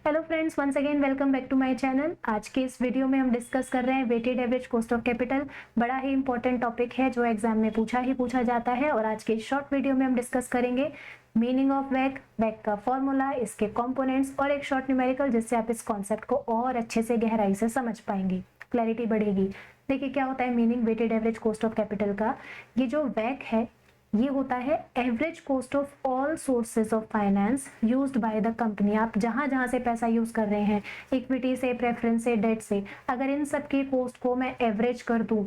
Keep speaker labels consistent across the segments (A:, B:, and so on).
A: Hello friends, once again welcome back to my channel. आज के इस वीडियो में हम डिस्कस कर रहे हैं weighted average cost of capital. बड़ा ही इंपॉर्टेंट टॉपिक है जो एग्जाम में पूछा जाता है। और आज के इस शॉर्ट वीडियो में हम डिस्कस करेंगे मीनिंग ऑफ वैक, वैक का फॉर्मूला, इसके कंपोनेंट्स और एक शॉर्ट न्यूमेरिकल, जिससे आप इस कॉन्सेप्ट को और अच्छे से गहराई से समझ पाएंगे, क्लैरिटी बढ़ेगी। देखिए क्या होता है meaning weighted average cost of capital का। ये जो वैक है ये होता है average cost of all sources of finance used by the company. आप जहां जहां से पैसा यूज कर रहे हैं, इक्विटी से, प्रेफरेंस से, डेट से, अगर इन सब की कॉस्ट को मैं एवरेज कर दूं,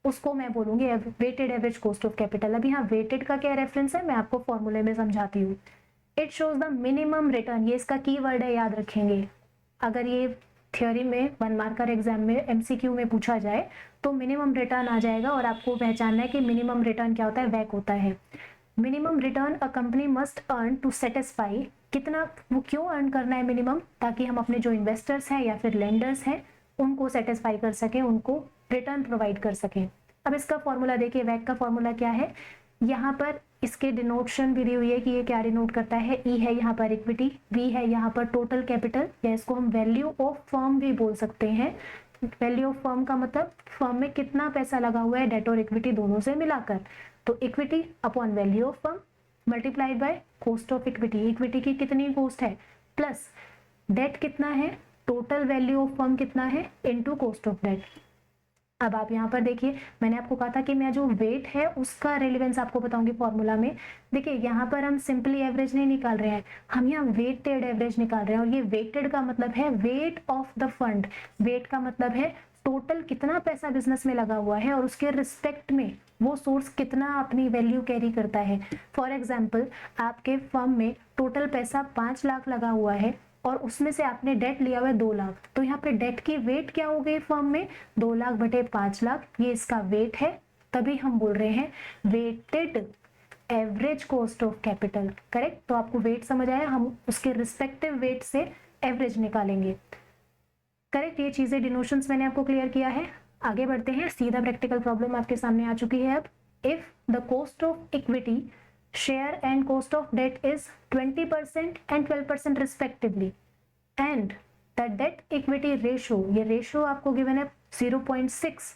A: उसको मैं बोलूंगी weighted average cost of capital. अब यहाँ वेटेड का क्या रेफरेंस है मैं आपको फॉर्मूले में समझाती हूँ। It shows the minimum return, ये इसका की वर्ड है, याद रखेंगे। अगर ये थ्योरी में 1 मार्कर एग्जाम में एमसीक्यू में पूछा जाए तो मिनिमम रिटर्न आ जाएगा और आपको पहचानना है कि मिनिमम रिटर्न क्या होता है, वैक होता है। Minimum return a company must earn to satisfy, कितना वो क्यों अर्न करना है मिनिमम, ताकि हम अपने जो इन्वेस्टर्स हैं या फिर लेंडर्स हैं उनको सेटिस्फाई कर सकें, उनको रिटर्न प्रोवाइड कर सकें। अब इसका फॉर्मूला देखिए, वैक का फॉर्मूला क्या है। यहाँ पर इसके डिनोटेशन भी दी हुई है कि ये क्या डिनोट करता है। ई है यहाँ पर इक्विटी, वी है यहाँ पर टोटल कैपिटल, या इसको हम वैल्यू ऑफ फर्म भी बोल सकते हैं। वैल्यू ऑफ फर्म का मतलब फर्म में कितना पैसा लगा हुआ है डेट और इक्विटी दोनों से मिलाकर। तो equity upon value of firm multiplied by cost of equity. Equity की कितनी कॉस्ट है प्लस डेट कितना है, टोटल वैल्यू ऑफ फर्म कितना है, इनटू कॉस्ट ऑफ डेट। अब आप यहाँ पर देखिए, मैंने आपको कहा था कि मैं जो वेट है उसका रेलिवेंस आपको बताऊंगी फॉर्मूला में। देखिए यहाँ पर हम सिंपली एवरेज नहीं निकाल रहे हैं, हम यहाँ वेटेड एवरेज निकाल रहे हैं। और ये वेटेड का मतलब है weight of the fund. Weight का मतलब है टोटल कितना पैसा बिजनेस में लगा हुआ है और उसके रिस्पेक्ट में वो सोर्स कितना अपनी वैल्यू कैरी करता है। फॉर एग्जाम्पल, आपके फर्म में टोटल पैसा 5 लाख लगा हुआ है और उसमें से आपने डेट लिया हुआ है 2 लाख, तो यहाँ पे डेट की वेट क्या हो गई फर्म में, 2 लाख बटे 5 लाख, ये इसका वेट है। तभी हम बोल रहे हैं weighted average cost of capital. Correct, तो आपको वेट समझ आया, हम उसके रिस्पेक्टिव वेट से एवरेज निकालेंगे। करेक्ट, ये चीजें डिनोशंस मैंने आपको क्लियर किया है। आगे बढ़ते हैं, सीधा प्रैक्टिकल प्रॉब्लम आपके सामने आ चुकी है। अब if the cost of equity, share and cost of debt is 20% and 12% respectively, and the debt equity ratio, ये ratio आपको given है 0.6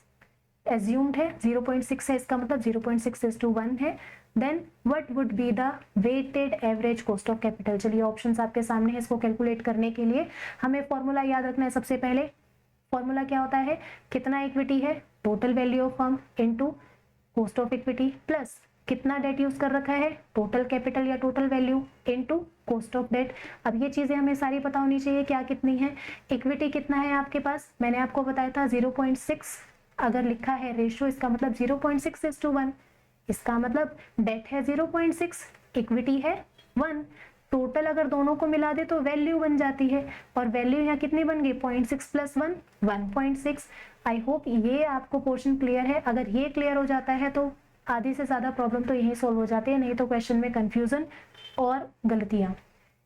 A: assumed है, 0.6 है, इसका मतलब 0.6:1 है। then what would be the weighted average cost of capital। चलिए options आपके सामने है, इसको कैलकुलेट करने के लिए हमें फॉर्मूला याद रखना है। सबसे पहले फॉर्मूला क्या होता है, कितना इक्विटी है, total value of firm into cost of equity, plus कितना डेट यूज कर रखा है, टोटल कैपिटल या total value into cost of debt. अब ये चीजें हमें सारी पता होनी चाहिए, क्या कितनी है। इक्विटी कितना है आपके पास, मैंने आपको बताया था 0.6, अगर लिखा है रेशियो इसका मतलब 0.6:1, इसका मतलब डेट है 0.6, इक्विटी है 1, टोटल अगर दोनों को मिला दे तो वैल्यू बन जाती है, और वैल्यू यहाँ कितनी बन गई, 0.6 + 1 1.6। आई होप ये आपको पोर्शन क्लियर है। अगर ये क्लियर हो जाता है तो आधी से ज्यादा प्रॉब्लम तो यही सॉल्व हो जाती है, नहीं तो क्वेश्चन में कंफ्यूजन और गलतियां।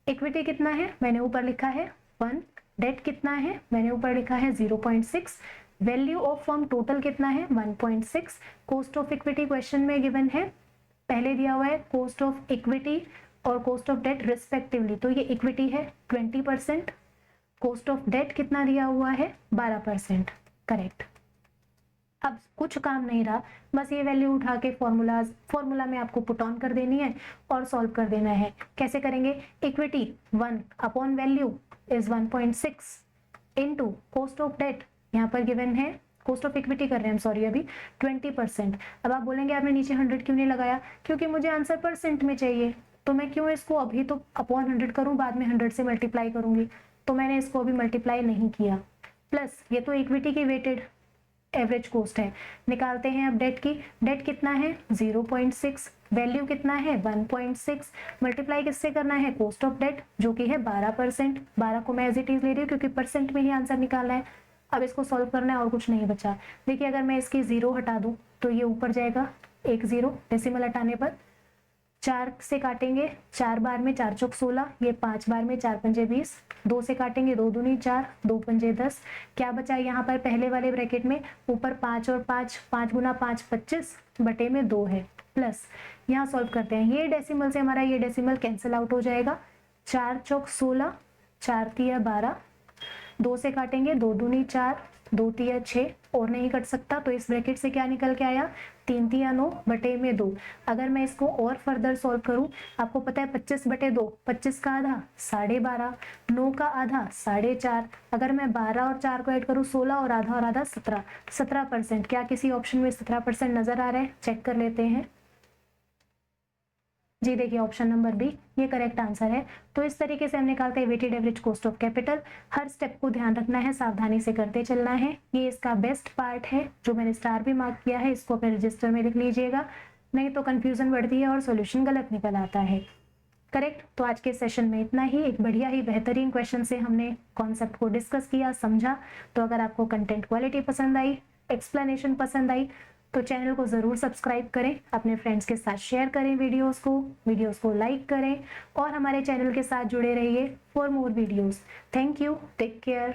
A: इक्विटी कितना है मैंने ऊपर लिखा है 1, डेट कितना है मैंने ऊपर लिखा है 0.6, वैल्यू ऑफ फर्म टोटल कितना है 1.6, कॉस्ट ऑफ इक्विटी क्वेश्चन में गिवन है, पहले दिया हुआ है कॉस्ट ऑफ इक्विटी और कॉस्ट ऑफ डेट रिस्पेक्टिवली, तो ये इक्विटी है 20%, कॉस्ट ऑफ डेट कितना दिया हुआ है 12%। करेक्ट, अब कुछ काम नहीं रहा, बस ये वैल्यू उठा के फॉर्मूला में आपको पुट ऑन कर देनी है और सॉल्व कर देना है। कैसे करेंगे, equity 1 upon value is 1.6 into cost of debt, यहाँ पर गिवन है कॉस्ट ऑफ इक्विटी कर रहे हैं हम, सॉरी अभी 20%। अब आप बोलेंगे आपने नीचे 100 क्यों नहीं लगाया, क्योंकि मुझे आंसर परसेंट में चाहिए, तो मैं क्यों इसको अभी तो अपॉन 100 करूं, बाद में 100 से मल्टीप्लाई करूंगी, तो मैंने इसको अभी मल्टीप्लाई नहीं किया। प्लस ये तो इक्विटी की वेटेड एवरेज कॉस्ट है, निकालते हैं अब डेट की। डेट कितना है 0.6, वैल्यू कितना है 1.6, मल्टीप्लाई किससे करना है, कॉस्ट ऑफ डेट जो कि है 12%। 12 को मैं एज इट इज ले रही हूँ क्योंकि परसेंट में ही आंसर निकालना है। अब इसको सॉल्व करना है और कुछ नहीं बचा। देखिए अगर मैं इसकी 0 हटा दूं तो ये ऊपर जाएगा 1 0, डेसिमल हटाने पर 4 से काटेंगे, 4 बार में 4 चौक 16, ये 5 बार में 4 पंजे 20, 2 से काटेंगे 2 दूनी 4, 2 पंजे 10, क्या बचा यहाँ पर पहले वाले ब्रैकेट में, ऊपर 5 और 5, 5 गुना 5 25 बटे में 2 है, प्लस यहाँ सॉल्व करते हैं, ये डेसिमल से हमारा ये डेसिमल कैंसिल आउट हो जाएगा, 4 चौक 16, 4 तिया 12, 2 से काटेंगे, 2 दूनी 4, 2 तिया 6 और नहीं कट सकता, तो इस ब्रैकेट से क्या निकल के आया, 3 तिया 9 बटे में 2। अगर मैं इसको और फर्दर सॉल्व करूं, आपको पता है 25 बटे 2, 25 का आधा 12.5, 9 का आधा 4.5, अगर मैं 12 और 4 को ऐड करूं 16 और आधा 17, 17%। क्या किसी ऑप्शन में 17% नजर आ रहा है? चेक कर लेते हैं। जी देखिए, ऑप्शन नंबर बी ये करेक्ट आंसर है। तो इस तरीके से हम निकालते हैं weighted average cost of capital. हर स्टेप को ध्यान रखना है, सावधानी से करते चलना है। ये इसका बेस्ट पार्ट है, जो मैंने स्टार भी मार्क किया है, इसको अपने रजिस्टर में लिख लीजिएगा, नहीं तो कंफ्यूजन बढ़ती है और सॉल्यूशन गलत निकल आता है। करेक्ट। तो आज के सेशन में इतना ही। एक बढ़िया ही बेहतरीन क्वेश्चन से हमने कॉन्सेप्ट को डिस्कस किया, समझा। तो अगर आपको कंटेंट क्वालिटी पसंद आई, एक्सप्लेनेशन पसंद आई, तो चैनल को ज़रूर सब्सक्राइब करें, अपने फ्रेंड्स के साथ शेयर करें वीडियोस को लाइक करें और हमारे चैनल के साथ जुड़े रहिए for more videos. Thank you, take care.